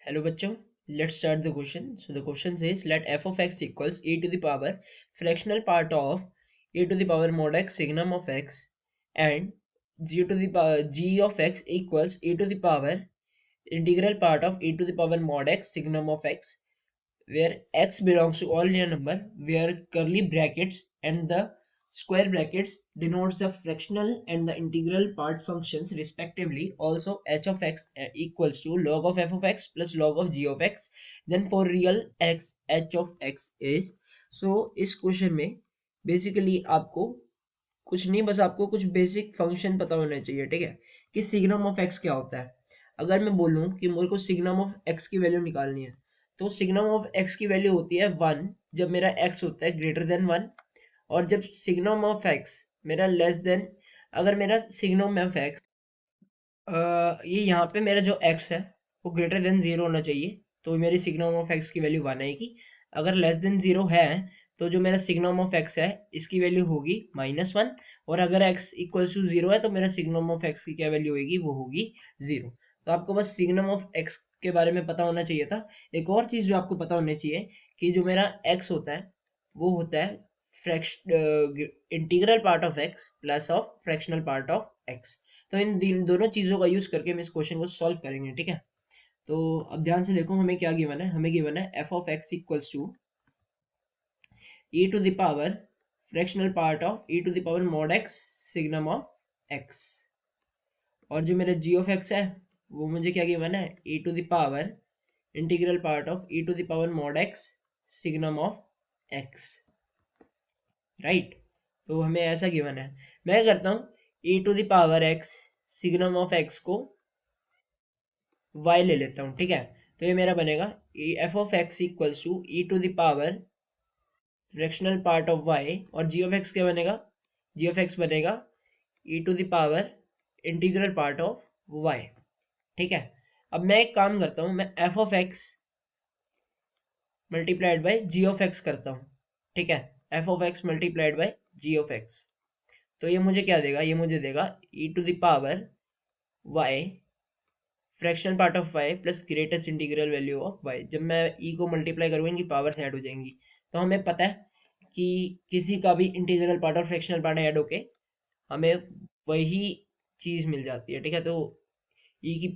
Hello bachcho, let's start the question. So the question says let f of x equals e to the power fractional part of e to the power mod x signum of x and g to the power g of x equals e to the power integral part of e to the power mod x signum of x where x belongs to all real number where curly brackets and the square brackets denotes the fractional and the integral part functions respectively. Also h of x equals to log of f of x plus log of g of x. Then for real x h of x is so इस question में basically आपको कुछ नहीं, बस आपको कुछ basic function पता होना चाहिए, ठीक है, कि सिग्नम ऑफ एक्स क्या होता है। अगर मैं बोलूं कि मेरे को सिग्नम ऑफ एक्स की वैल्यू निकालनी है तो सिग्नम ऑफ एक्स की वैल्यू होती है 1 जब मेरा एक्स होता है ग्रेटर देन 1, और जब सिग्नम ऑफ एक्स मेरा लेस देन, अगर मेरा सिग्नम ऑफ एक्स ये यहाँ पे मेरा जो एक्स है वो ग्रेटर देन 0 होना चाहिए तो मेरी सिग्नम ऑफ एक्स की वैल्यू 1 आएगी। अगर लेस देन 0 है तो जो मेरा सिग्नम ऑफ एक्स है इसकी वैल्यू होगी -1, और अगर x इक्वल्स टू 0 है तो मेरा सिग्नम ऑफ एक्स की क्या वैल्यू होगी, वो होगी 0। तो आपको बस सिग्नम ऑफ एक्स के बारे में पता होना चाहिए था। एक और चीज जो आपको पता होनी चाहिए कि जो मेरा x होता है वो होता है integral part of x plus of fractional part of x। तो इन दोनों चीजों का यूज करके हम इस क्वेश्चन को सॉल्व करेंगे, ठीक है। तो अब ध्यान से देखो हमें क्या गिवन है। हमें गिवन है f of x equals to e to the power fractional part of e to the power mod x signum of x, और जो मेरा g of x है वो मुझे क्या गिवन है, e to the power integral part of e to the power mod x signum of x, right. तो हमें ऐसा गिवन है। मैं करता हूँ e to the power x signum of x को y ले लेता हूँ, ठीक है। तो ये मेरा बनेगा f of x equals to e to the power fractional part of y, और g of x क्या बनेगा, g of x बनेगा e to the power integral part of y, ठीक है। अब मैं एक काम करता हूं, मैं f of x multiplied by g of x करता हूं, ठीक है। f of x multiplied by g of x, तो ये मुझे क्या देगा, ये मुझे देगा e to the power y fractional part of y plus greatest integral value of y। जब मैं e को मल्टीप्लाई करूंगा इनकी पावर्स ऐड हो जाएंगी, तो हमें पता है कि किसी का भी इंटीग्रल पार्ट और फ्रैक्शनल पार्ट ऐड होके हमें वही चीज मिल जाती है, ठीक है। तो e की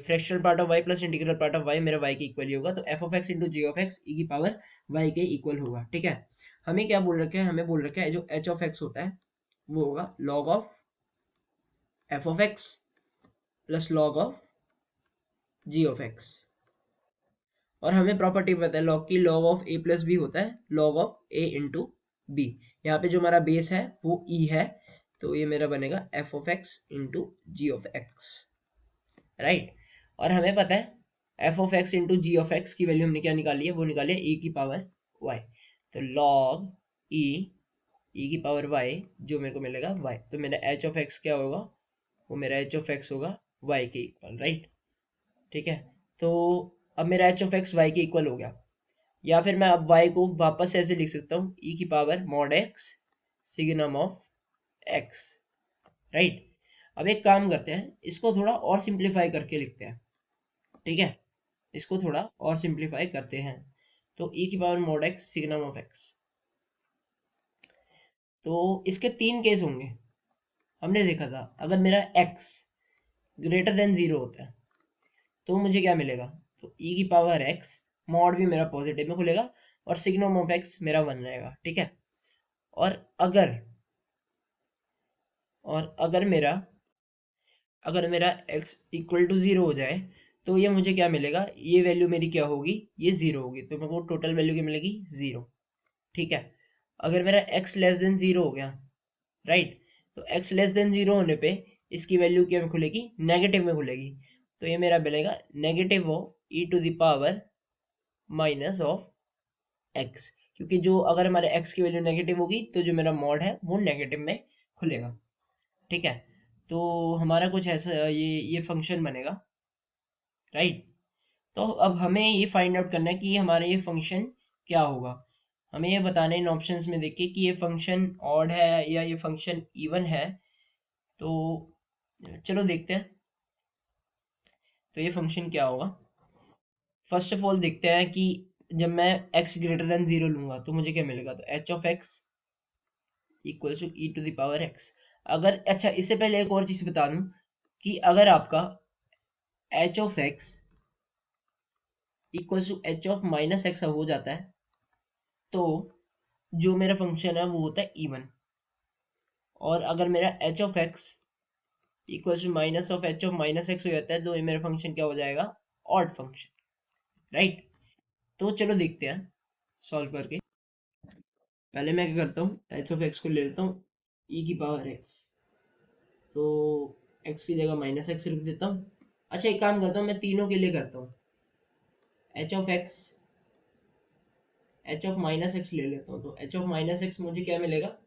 fractional part of y plus integral part of y मेरा y के इक्वल ही होगा, तो f of x into g of x e की पावर y के इक्वल होगा, ठीक है। हमें क्या बोल रखे हैं, हमें बोल रखा है जो h ऑफ x होता है वो होगा log of f of x plus log of g of x, और हमें प्रॉपर्टी पता है लॉग की, log of a plus b होता है log of a into b. यहाँ पे जो हमारा बेस है वो e है, तो ये मेरा बनेगा f of x into g of x, right. और हमें पता है f of x into g of x की वैल्यू हमने क्या निकाली है, वो निकाली है e की पावर y, तो log e की पावर y जो मेरे को मिलेगा y, तो मेरा h ऑफ x क्या होगा, वो मेरा h ऑफ x होगा y के इक्वल, राइट, ठीक है। तो अब मेरा h ऑफ x y के इक्वल हो गया, या फिर मैं अब y को वापस ऐसे लिख सकता हूँ e की power mod x signum of x, right. अब एक काम करते हैं, इसको थोड़ा और सिंप्लीफाई करके लिखते हैं, ठीक है। इसको थोड़ा और सिंप्लीफाई करते हैं, तो e की power mod x signum of x, तो इसके 3 केस होंगे। हमने देखा था अगर मेरा x ग्रेटर देन 0 होता है तो मुझे क्या मिलेगा, तो e की पावर x मॉड भी मेरा पॉजिटिव में खुलेगा और सिग्नम ऑफ x मेरा 1 रहेगा, ठीक है। और अगर मेरा x इक्वल टू 0 हो जाए तो ये मुझे क्या मिलेगा, ये वैल्यू मेरी क्या होगी, ये 0 होगी, तो मेरे को टोटल वैल्यू क्या मिलेगी, 0, ठीक है। अगर मेरा x लेस देन 0 हो गया, राइट, तो x लेस देन 0 होने पे इसकी वैल्यू क्या में खुलेगी, नेगेटिव में खुलेगी, तो ये मेरा मिलेगा negative of e to the power minus of x, क्योंकि जो अगर हमारे x की वैल्यू नेगेटिव होगी तो जो मेरा मॉड है वो नेगेटिव में खुलेगा, ठीक है। तो हमारा कुछ ऐसा ये फंक्शन बनेगा, राइट। तो अब हमें ये फाइंड आउट करना है कि हमारा ये फंक्शन क्या होगा। हमें ये बताना है इन ऑप्शंस में देख के कि ये फंक्शन ऑड है या ये फंक्शन इवन है। तो चलो देखते हैं, तो ये फंक्शन क्या होगा। फर्स्ट ऑफ ऑल देखते हैं कि जब मैं x ग्रेटर देन 0 लूंगा तो मुझे क्या मिलेगा। तो h of x equal to e to the power x। अगर अच्छा, इससे पहले एक और चीज बता दूं कि अगर आपका h of x equal to h of minus x हो जाता है तो जो मेरा फंक्शन है वो होता है इवन। और अगर मेरा h of x equal to minus of h of minus x हो जाता है तो ये मेरा फंक्शन क्या हो जाएगा, ऑड फंक्शन, राइट। तो चलो देखते हैं सॉल्व करके। पहले मैं क्या करता हूँ, h ऑफ x को ले लेता हूँ e की पावर x। तो x की जगह माइनस एक्स रख देता हूँ। अच्छा एक काम करता हूँ, मैं तीनों के लिए करता हूँ, h of x h of minus x ले लेता हूँ। तो h ऑफ माइनस एक्स मुझे क्या मिलेगा,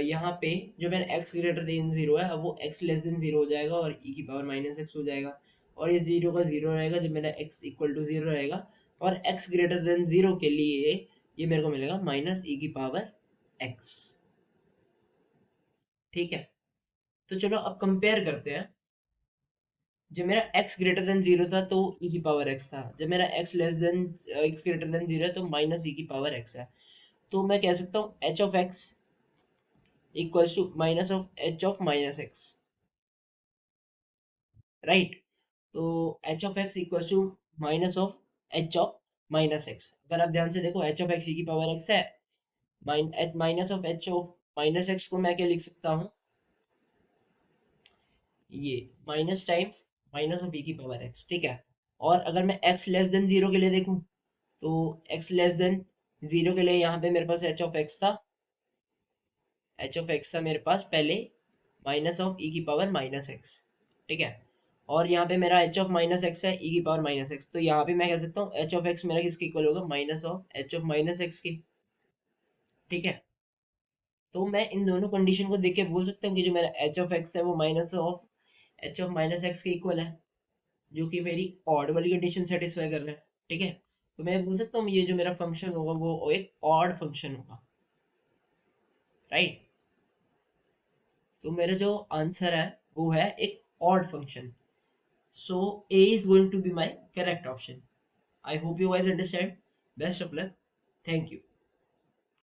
यहाँ पे जो मेरा x ग्रेटर देन जीरो है अब वो x लेस देन जीरो हो जाएगा और e की पावर माइनस एक्स हो जाएगा। और ये जीरो का जीरो रहेगा जब मेरा x इक्वल टू जीरो रहेगा। और x ग्रेटर देन जीरो के लिए ये मेरे को मिलेगा माइनस e की पावर x। ठीक है, तो चलो अब कंपेयर करते हैं। जब मेरा x ग्रेटर देन जीरो था तो e की पावर x था, जब मेरा x less than x greater than zero है तो माइनस e की पावर x है। तो मैं कह सकता हूँ h of x equals to minus of h of minus x, right. तो h of x equals to minus of h of minus x। अगर आप ध्यान से देखो h ऑफ x e की पावर x है, minus of h of minus x को मैं क्या लिख सकता हूँ, ये minus times minus of e की पावर x, ठीक है। और अगर मैं x लेस देन जीरो के लिए देखूं तो x लेस देन जीरो के लिए यहाँ पे मेरे पास h ऑफ x था, h ऑफ x था मेरे पास पहले माइनस ऑफ e की पावर माइनस x, ठीक है। और यहाँ पे मेरा h ऑफ माइनस x है e की पावर माइनस x। तो यहाँ पे मैं कह सकता हूँ h ऑफ x मेरा किसके इक्वल होगा, minus of h of minus x की, ठीक है। तो मैं इन दोनों कंडीशन को देख के बोल सकता हूँ कि जो मेरा h ऑफ x है वो minus of h of minus x के इक्वल है, जो कि मेरी ऑड वाली कंडीशन सेटिस्फाई कर रहा है, ठीक है। तो मैं बोल सकता हूँ ये जो मेरा फंक्शन होगा वो एक ऑड फंक्शन होगा, राइट। तो मेरा जो आंसर है वो है एक odd function. So A is going to be my correct option. I hope you guys understand. Best of luck, thank you.